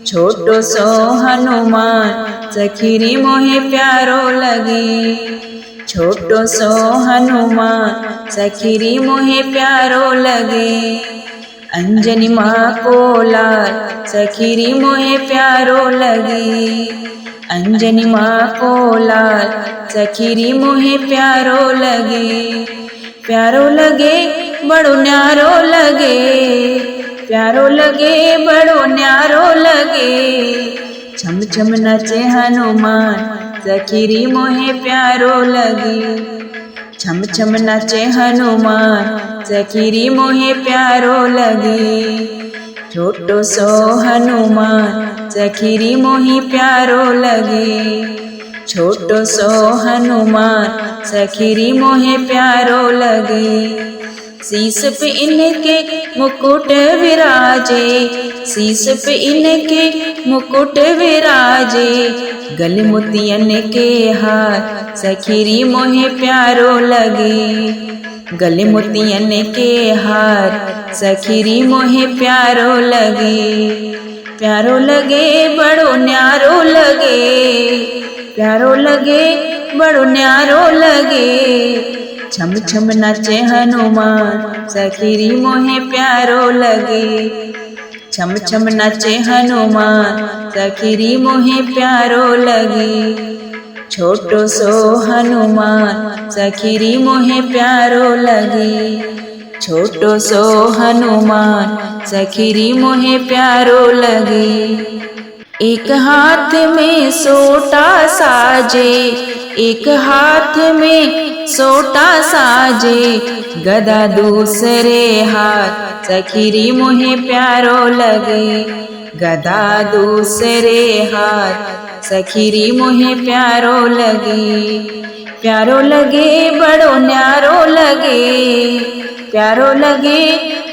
छोटो सो हनुमान सखी री मोहे प्यारो लगे। छोटो सो हनुमान सखी री मोहे प्यारो लगे। अंजनी माँ को लाल सखी री मोहे प्यारो लगे। अंजनी माँ को लाल सखी री मोहे प्यारो लगे। प्यारो लगे बड़ो न्यारो लगे। प्यारो लगे बड़ो न्यारो लगे। छम छम नचे हनुमान सखी री मोहे प्यारो लगे। छम छम नचे हनुमान सखी री मोहे प्यारो लगे। छोटो सो हनुमान सखी री मोहे प्यारो लगे। छोटो सो हनुमान सखी री मोहे प्यारो लगे। शीस पे इनके मुकुट विराजे। शीस पे इनके मुकुट विराजे। गले मोतियन के हार सखी री मोहे प्यारो लगे। गले मोतियन के हार सखी री मोहे प्यारो लगे। प्यारो लगे बड़ो न्यारो लगे। प्यारो लगे बड़ो न्यारो लगे। छम छम नाचे हनुमान सखी री मोहे प्यारो लगे। छम छम नाचे हनुमान सखी री मोहे प्यारो लगे। छोटो सो हनुमान सखी री मोहे प्यारो लगे। छोटो सो हनुमान सखी री मोहे प्यारो लगे। एक हाथ में सोटा साजे। एक हाथ में सोटा साजे। गदा दूसरे हाथ सखी री मोहे प्यारो लगे। गदा दूसरे हाथ सखी री मोहे प्यारो लगे। प्यारो लगे बड़ो न्यारो लगे। प्यारो लगे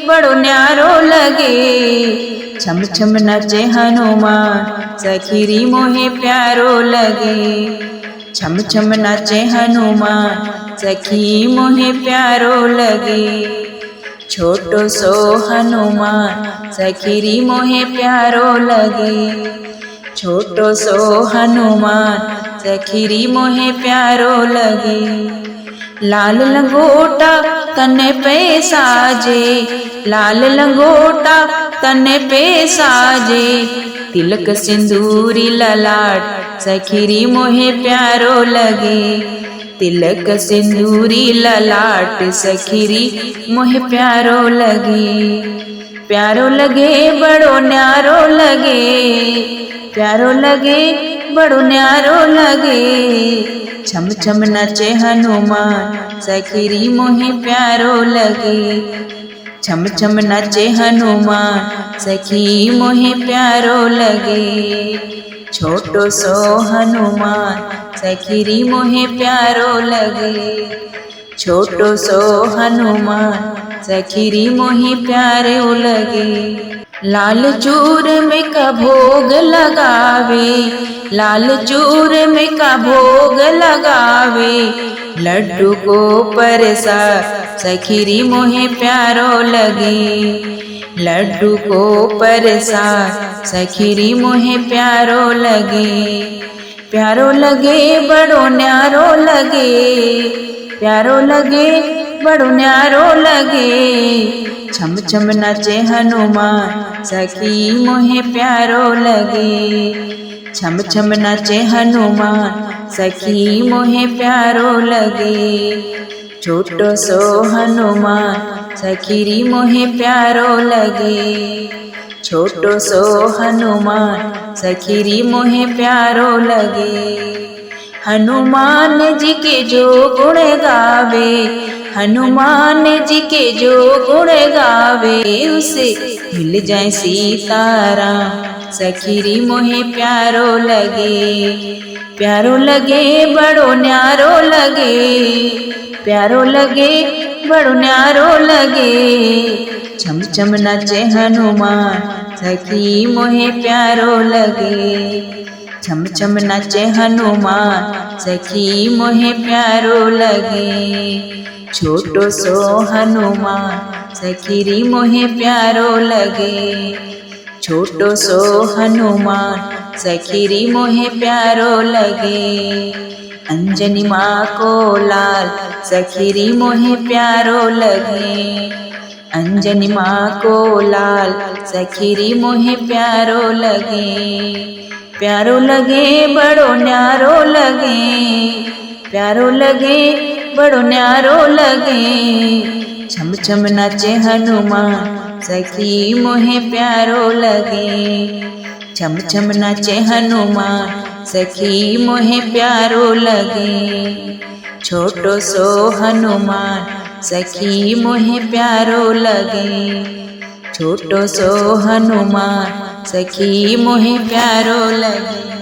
बड़ो न्यारो लगे। छम छम नचे हनुमान सखी री मोहे प्यारो लगे। छम छम नाचे हनुमान सखी मोहे प्यारो लगे। छोटो सो हनुमान सखी री मोहे प्यारो लगे। छोटो सो हनुमान सखी री मोहे प्यारो लगे। लाल लंगोटा तने पे साजे। लाल लंगोटा तने पे साजे। तिलक सिंदूरी ललाट सखी री मोहे प्यारो लगे। तिलक सिंदूरी ललाट सखी री मोहे प्यारो लगे। प्यारो लगे बड़ो न्यारो लगे। प्यारो लगे बड़ो न्यारो लगे। छम छम नचे हनुमान सखी री मोहे प्यारो लगे। छम छम नचे हनुमान सखी मोहे प्यारो लगे। छोटो सो हनुमान सखी री मोहे प्यारो लगे। छोटो सो हनुमान सखी री मोहे प्यारो लगे। लाल चूर में का भोग लगावे। लाल चूर में का भोग लगावे। लड्डू को परसाद सखी री मोहे प्यारो लगे। लड्डू को परसाद सखी री मोहे प्यारो लगे। प्यारो लगे बड़ो न्यारो लगे। प्यारो लगे बड़ो न्यारो लगे। छम छम नाचे हनुमान सखी मोहे प्यारो लगे। छम छम नाचे हनुमान सखी मोहे प्यारो लगे। छोटो सो हनुमान सखी री मोहे प्यारो लगे। छोटो सो हनुमान सखी री मोहे प्यारो लगे। हनुमान जी के जो गुण गावे। हनुमान जी के जो गुण गावे। उसे मिल जाए सीताराम सखी री मोहे प्यारो लगे। प्यारो लगे बड़ो न्यारो लगे। प्यारो लगे बड़ो न्यारो लगे। छम छम नाचे हनुमान सखी मोहे प्यारो लगे। छम छम नाचे हनुमान सखी मोहे प्यारो लगे। छोटो सो हनुमान सखी री मोहे प्यारो लगे। छोटो सो हनुमान सखी री मोहे प्यारो लगे। अंजनी माँ को लाल सखी री मोहे प्यारो लगे। अंजनी माँ को लाल सखी री मोहे प्यारो लगे। प्यारो लगे बड़ो न्यारो लगे। प्यारो लगे बड़ो न्यारो लगे। छम छम नाचे हनुमान सखी मोहे प्यारो लगे। छम छम नाचे हनुमान सखी मोहे प्यारो लगे। छोटो सो हनुमान सखी मोहे प्यारो लगे। छोटो सो हनुमान सखी मोहे प्यारो लगे।